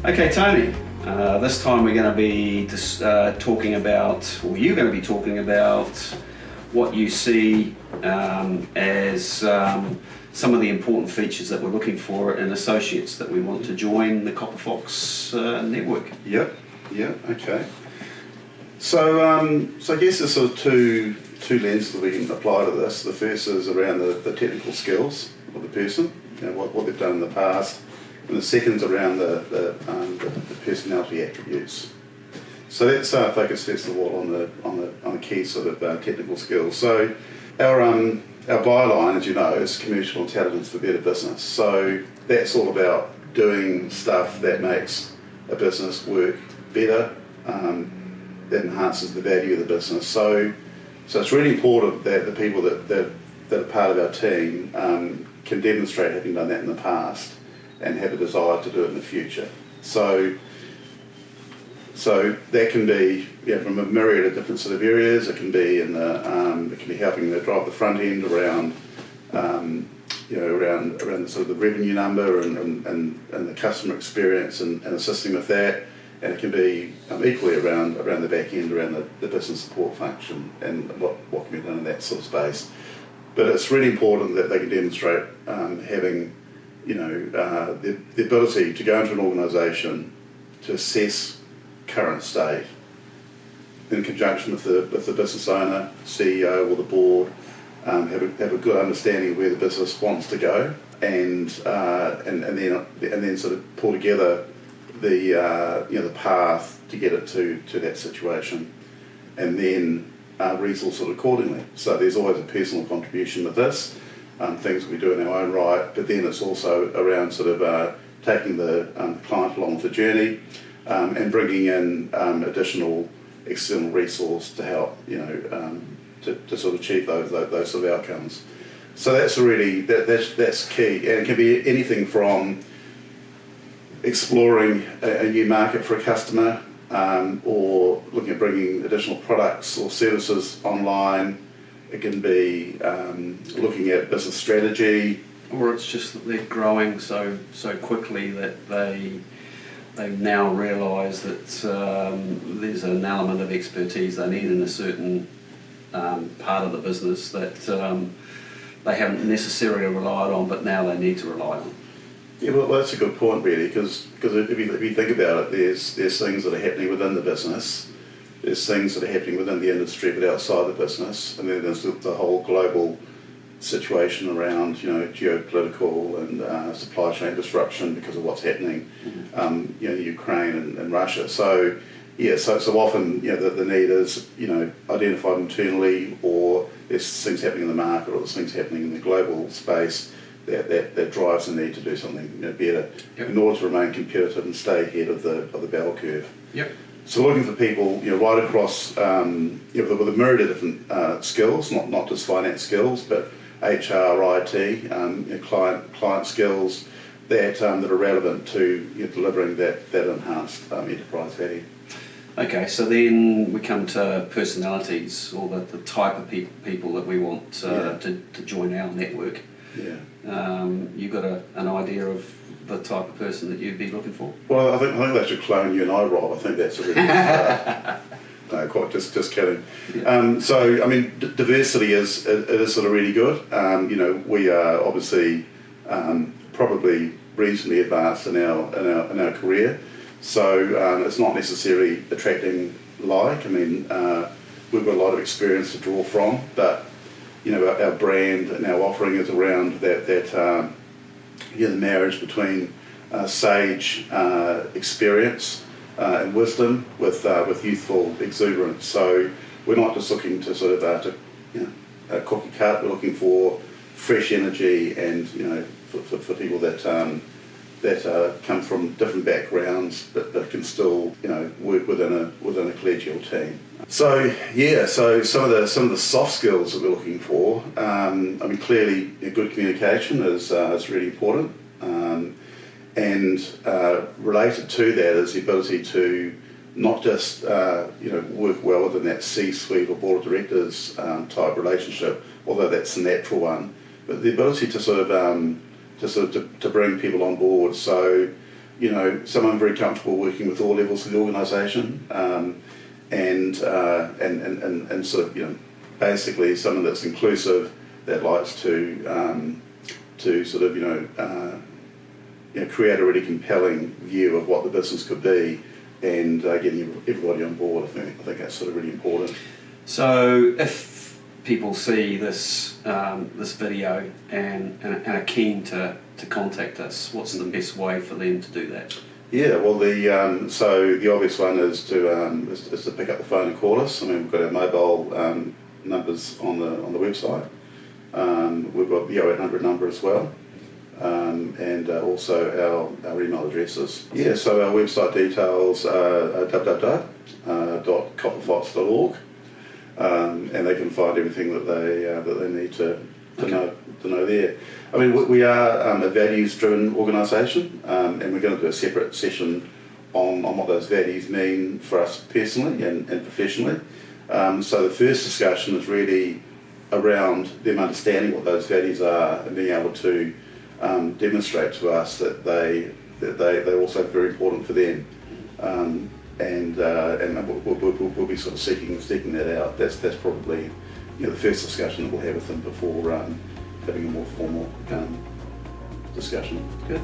Okay, Tony, this time we're going to be talking about, or you're going to be talking about what you see as some of the important features that we're looking for in associates that we want to join the CopperFox network. Yep, okay. So I guess there's sort of two lenses that we can apply to this. The first is around the technical skills of the person, what they've done in the past, and the second is around the personality attributes. So let's focus first of all on the key sort of technical skills. So our byline, as you know, is commercial intelligence for better business. So that's all about doing stuff that makes a business work better, that enhances the value of the business. So it's really important that the people that are part of our team can demonstrate having done that in the past and have a desire to do it in the future. So that can be from a myriad of different sort of areas. It can be it can be helping to drive the front end around around the sort of the revenue number and the customer experience and assisting with that. And it can be equally around the back end, around the business support function and what can be done in that sort of space. But it's really important that they can demonstrate having the ability to go into an organisation to assess current state in conjunction with the business owner, CEO or the board, have a good understanding of where the business wants to go and then sort of pull together the path to get it to that situation, and then resource it accordingly. So there's always a personal contribution with this, things we do in our own right, but then it's also around sort of taking the client along the journey and bringing in additional external resource to help to sort of achieve those sort of outcomes. So that's really that's key, and it can be anything from exploring a new market for a customer, or looking at bringing additional products or services online. It can be looking at business strategy, or it's just that they're growing so quickly that they now realise that there's an element of expertise they need in a certain part of the business that they haven't necessarily relied on, but now they need to rely on. Yeah, well, that's a good point, really, because if you think about it, there's things that are happening within the business, there's things that are happening within the industry but outside the business, and then there's the whole global situation around geopolitical and supply chain disruption because of what's happening, Ukraine and Russia. So often the need is identified internally, or there's things happening in the market, or there's things happening in the global space that drives the need to do something better in order to remain competitive and stay ahead of the bell curve. Yep. So looking for people right across with a myriad of different skills, not just finance skills, but HR, IT, client skills that are relevant to delivering that enhanced enterprise value. Okay, so then we come to personalities, or the type of people that we want to join our network. Yeah. You got an idea of the type of person that you'd be looking for? Well, I think they should clone you and I, Rob. I think that's a really no, quite just kidding. Yeah. So I mean, diversity is sort of really good. We are obviously probably reasonably advanced in our career, so it's not necessarily attracting like. I mean, we've got a lot of experience to draw from, but our brand and our offering is around that the marriage between sage experience and wisdom with youthful exuberance. So we're not just looking to sort of cookie cut. We're looking for fresh energy and for people that come from different backgrounds but can still work within a collegial team. So some of the soft skills that we're looking for. Clearly good communication is really important, and related to that is the ability to not just work well within that C-suite or board of directors type relationship, although that's the natural one, but the ability to sort of to bring people on board. So you know, someone very comfortable working with all levels of the organisation, and sort of, you know, basically someone that's inclusive, that likes to sort of, you know, create a really compelling view of what the business could be, and getting everybody on board. I think that's sort of really important. So if people see this this video and are keen to contact us, what's the best way for them to do that? Yeah, well, so the obvious one is to pick up the phone and call us. I mean, we've got our mobile numbers on the website. We've got the 0800 number as well, and also our email addresses. Yeah, so our website details are www.copperfox.org, and they can find everything that they need to know there. I mean, we are a values-driven organisation, and we're going to do a separate session on what those values mean for us personally and professionally. So the first discussion is really around them understanding what those values are and being able to demonstrate to us that they're also very important for them. And we'll be sort of seeking that out. That's probably, you know, the first discussion that we'll have with them before having a more formal discussion. Good.